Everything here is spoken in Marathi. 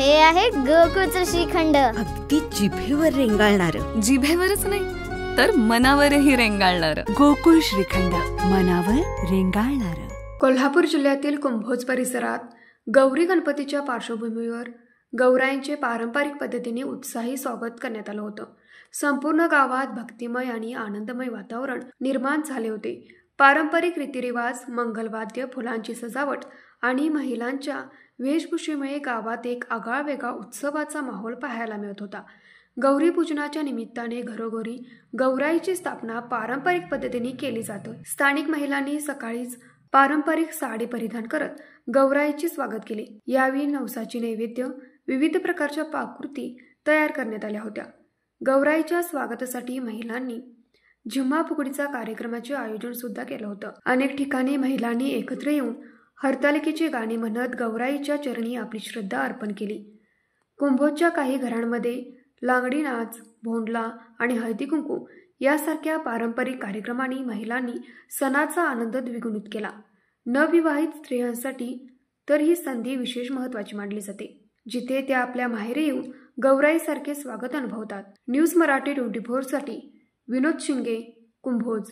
हे आहे गोकुळचं श्रीखंड. अगदी जिभेवर रेंगाळणारं. जिभेवरच नाही तर मनावरही रेंगाळणारं. गोकुळ श्रीखंड, मनावर रेंगाळणारं. कोल्हापूर जिल्ह्यातील कुंभोज परिसरात गौरी गणपतीच्या पार्श्वभूमीवर गौराईंचे पारंपरिक पद्धतीने उत्साही स्वागत करण्यात आलं होतं. संपूर्ण गावात भक्तिमय आणि आनंदमय वातावरण निर्माण झाले होते. पारंपरिक रीतिरिवाज, मंगलवाद्य, फुलांची सजावट आणि महिलांच्या वेशभूषेमुळे गावात एक आगळावेगळा उत्सवाचा माहोल पाहायला मिळत होता. गौरी पूजनाच्या निमित्ताने घरोघरी गौराईची स्थापना पारंपरिक पद्धतीने केली जाते. स्थानिक महिलांनी सकाळीच पारंपरिक साडी परिधान करत गौराईचे स्वागत केले. यावेळी नवसाची नैवेद्य, विविध प्रकारच्या पाककृती तयार करण्यात आल्या होत्या. गौराईच्या स्वागतासाठी महिलांनी झिम्मा फुगडीचा कार्यक्रमाचे आयोजन सुद्धा केलं होतं. अनेक ठिकाणी महिलांनी एकत्र येऊन हरतालिकेची गाणी म्हणत गौराईच्या चरणी आपली श्रद्धा अर्पण केली. कुंभोजच्या काही घरांमध्ये लांगडी नाच, भोंडला आणि हळदी कुंकू यासारख्या पारंपरिक कार्यक्रमांनी महिलांनी सणाचा आनंद द्विगुणित केला. नवविवाहित स्त्रियांसाठी तर ही संधी विशेष महत्त्वाची मानली जाते, जिथे त्या आपल्या माहेरी येऊन गौराईसारखे स्वागत अनुभवतात. न्यूज मराठी 24 साठी विनोद शिंगे, कुंभोज.